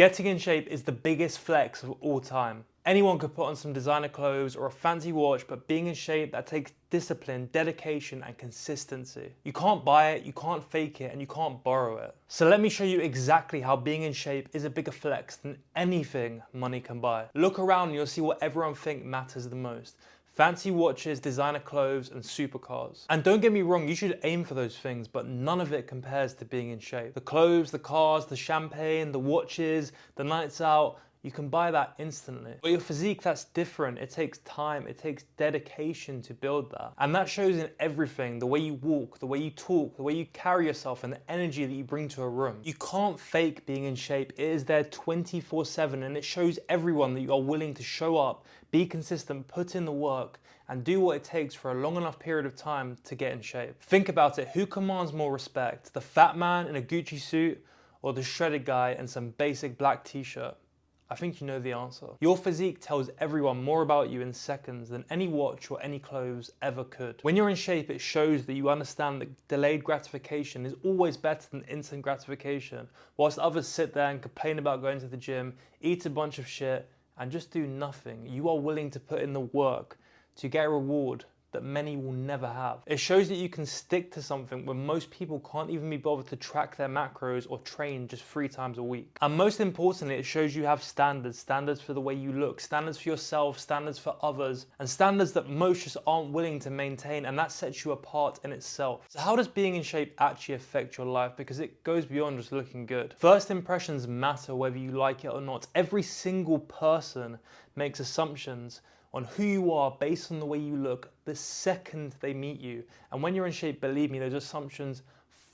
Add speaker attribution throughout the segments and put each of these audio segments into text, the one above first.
Speaker 1: Getting in shape is the biggest flex of all time. Anyone could put on some designer clothes or a fancy watch, but being in shape, that takes discipline, dedication, and consistency. You can't buy it, you can't fake it, and you can't borrow it. So let me show you exactly how being in shape is a bigger flex than anything money can buy. Look around and you'll see what everyone thinks matters the most. Fancy watches, designer clothes, and supercars. And don't get me wrong, you should aim for those things, but none of it compares to being in shape. The clothes, the cars, the champagne, the watches, the nights out, you can buy that instantly. But your physique, that's different. It takes time, it takes dedication to build that. And that shows in everything, the way you walk, the way you talk, the way you carry yourself, and the energy that you bring to a room. You can't fake being in shape. It is there 24/7, and it shows everyone that you are willing to show up, be consistent, put in the work, and do what it takes for a long enough period of time to get in shape. Think about it, who commands more respect? The fat man in a Gucci suit or the shredded guy in some basic black t-shirt? I think you know the answer. Your physique tells everyone more about you in seconds than any watch or any clothes ever could. When you're in shape, it shows that you understand that delayed gratification is always better than instant gratification, whilst others sit there and complain about going to the gym, eat a bunch of shit, and just do nothing. You are willing to put in the work to get a reward that many will never have. It shows that you can stick to something when most people can't even be bothered to track their macros or train just 3 times a week. And most importantly, it shows you have standards for the way you look, standards for yourself, standards for others, and standards that most just aren't willing to maintain, and that sets you apart in itself. So how does being in shape actually affect your life? Because it goes beyond just looking good. First impressions matter whether you like it or not. Every single person makes assumptions on who you are based on the way you look the second they meet you. And when you're in shape, believe me, those assumptions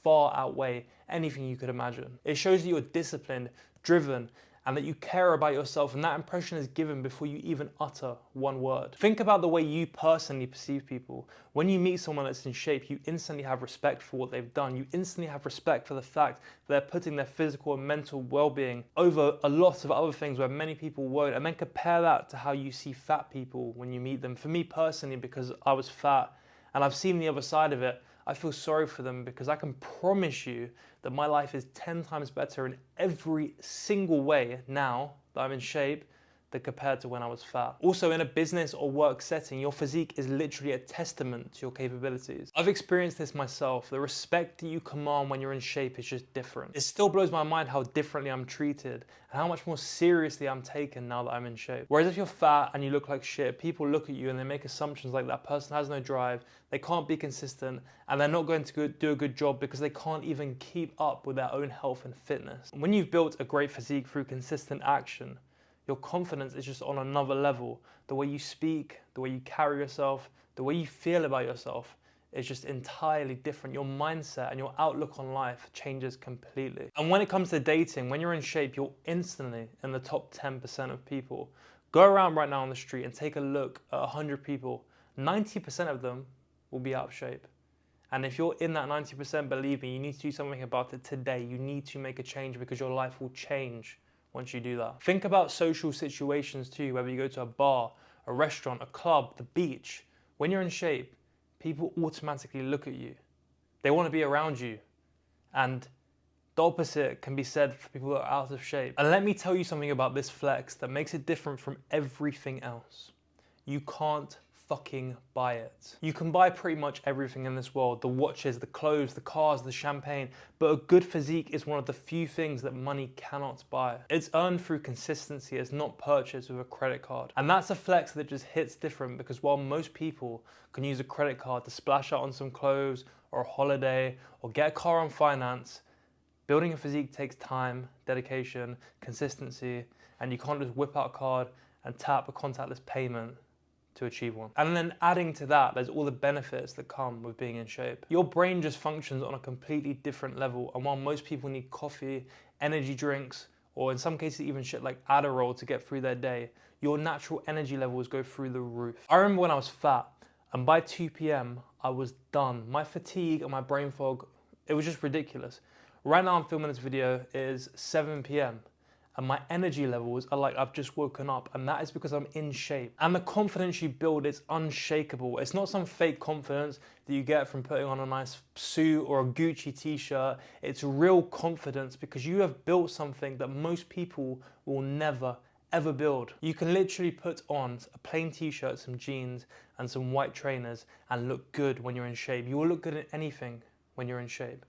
Speaker 1: far outweigh anything you could imagine. It shows that you're disciplined, driven, and that you care about yourself, and that impression is given before you even utter one word. Think about the way you personally perceive people. When you meet someone that's in shape, you instantly have respect for what they've done. You instantly have respect for the fact that they're putting their physical and mental well-being over a lot of other things where many people won't. And then compare that to how you see fat people when you meet them. For me personally, because I was fat and I've seen the other side of it, I feel sorry for them, because I can promise you that my life is 10 times better in every single way now that I'm in shape than compared to when I was fat. Also, in a business or work setting, your physique is literally a testament to your capabilities. I've experienced this myself. The respect that you command when you're in shape is just different. It still blows my mind how differently I'm treated and how much more seriously I'm taken now that I'm in shape. Whereas if you're fat and you look like shit, people look at you and they make assumptions like that person has no drive, they can't be consistent, and they're not going to do a good job because they can't even keep up with their own health and fitness. When you've built a great physique through consistent action, your confidence is just on another level. The way you speak, the way you carry yourself, the way you feel about yourself is just entirely different. Your mindset and your outlook on life changes completely. And when it comes to dating, when you're in shape, you're instantly in the top 10% of people. Go around right now on the street and take a look at 100 people. 90% of them will be out of shape. And if you're in that 90%, believe me, you need to do something about it today. You need to make a change, because your life will change once you do that. Think about social situations too, whether you go to a bar, a restaurant, a club, the beach. When you're in shape, people automatically look at you. They want to be around you. And the opposite can be said for people that are out of shape. And let me tell you something about this flex that makes it different from everything else. You can't fucking buy it. You can buy pretty much everything in this world, the watches, the clothes, the cars, the champagne, but a good physique is one of the few things that money cannot buy. It's earned through consistency, it's not purchased with a credit card. And that's a flex that just hits different, because while most people can use a credit card to splash out on some clothes or a holiday or get a car on finance, building a physique takes time, dedication, consistency, and you can't just whip out a card and tap a contactless payment to achieve one. And then adding to that, there's all the benefits that come with being in shape. Your brain just functions on a completely different level, and while most people need coffee, energy drinks, or in some cases even shit like Adderall to get through their day, your natural energy levels go through the roof. I remember when I was fat, and by 2 p.m. I was done. My fatigue and my brain fog, it was just ridiculous. Right now I'm filming this video, it is 7 p.m. and my energy levels are like I've just woken up, and that is because I'm in shape. And the confidence you build is unshakable. It's not some fake confidence that you get from putting on a nice suit or a Gucci t-shirt. It's real confidence because you have built something that most people will never ever build. You can literally put on a plain t-shirt, some jeans and some white trainers and look good when you're in shape. You will look good in anything when you're in shape.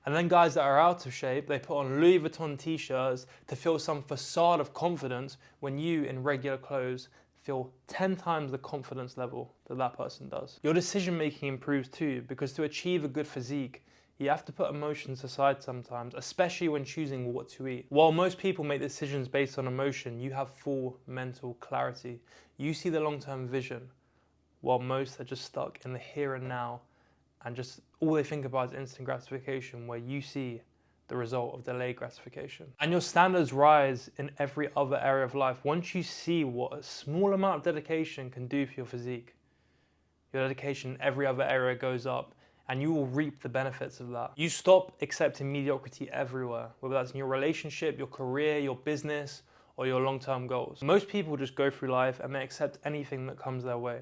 Speaker 1: And then guys that are out of shape, they put on Louis Vuitton t-shirts to feel some facade of confidence when you in regular clothes feel 10 times the confidence level that that person does. Your decision making improves too, because to achieve a good physique, you have to put emotions aside sometimes, especially when choosing what to eat. While most people make decisions based on emotion, you have full mental clarity. You see the long-term vision, while most are just stuck in the here and now, and just all they think about is instant gratification, where you see the result of delayed gratification. And your standards rise in every other area of life once you see what a small amount of dedication can do for your physique. Your dedication in every other area goes up, and you will reap the benefits of that. You stop accepting mediocrity everywhere, whether that's in your relationship, your career, your business, or your long-term goals. Most people just go through life and they accept anything that comes their way.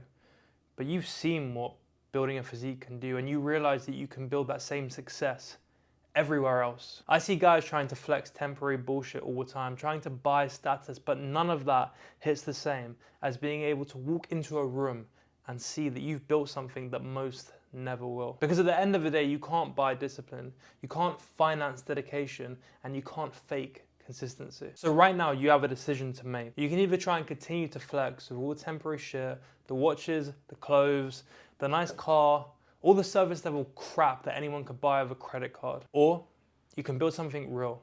Speaker 1: But you've seen what building a physique can do, and you realize that you can build that same success everywhere else. I see guys trying to flex temporary bullshit all the time, trying to buy status, but none of that hits the same as being able to walk into a room and see that you've built something that most never will. Because at the end of the day, you can't buy discipline, you can't finance dedication, and you can't fake consistency. So right now you have a decision to make. You can either try and continue to flex with all the temporary shit, the watches, the clothes, the nice car, all the service level crap that anyone could buy with a credit card. Or you can build something real,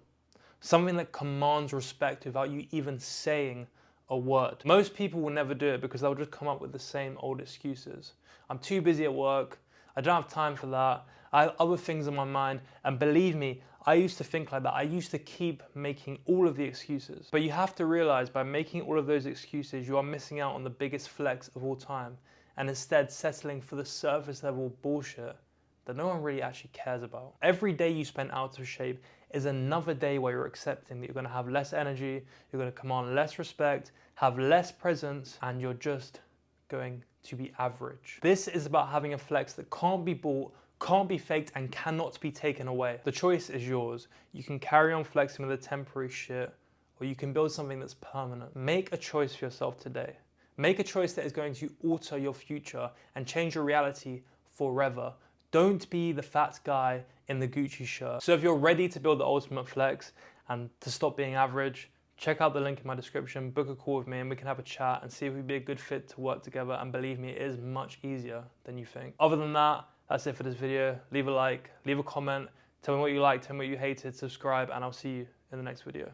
Speaker 1: something that commands respect without you even saying a word. Most people will never do it because they'll just come up with the same old excuses. I'm too busy at work, I don't have time for that, I have other things in my mind, and believe me, I used to think like that. I used to keep making all of the excuses. But you have to realize by making all of those excuses, you are missing out on the biggest flex of all time, and instead settling for the surface level bullshit that no one really actually cares about. Every day you spend out of shape is another day where you're accepting that you're gonna have less energy, you're gonna command less respect, have less presence, and you're just going to be average. This is about having a flex that can't be bought, can't be faked, and cannot be taken away. The choice is yours. You can carry on flexing with the temporary shit, or you can build something that's permanent. Make a choice for yourself today. Make a choice that is going to alter your future and change your reality forever. Don't be the fat guy in the Gucci shirt. So if you're ready to build the ultimate flex and to stop being average, check out the link in my description, book a call with me, and we can have a chat and see if we'd be a good fit to work together. And believe me, it is much easier than you think. Other than that, that's it for this video. Leave a like, leave a comment, tell me what you liked, tell me what you hated, subscribe, and I'll see you in the next video.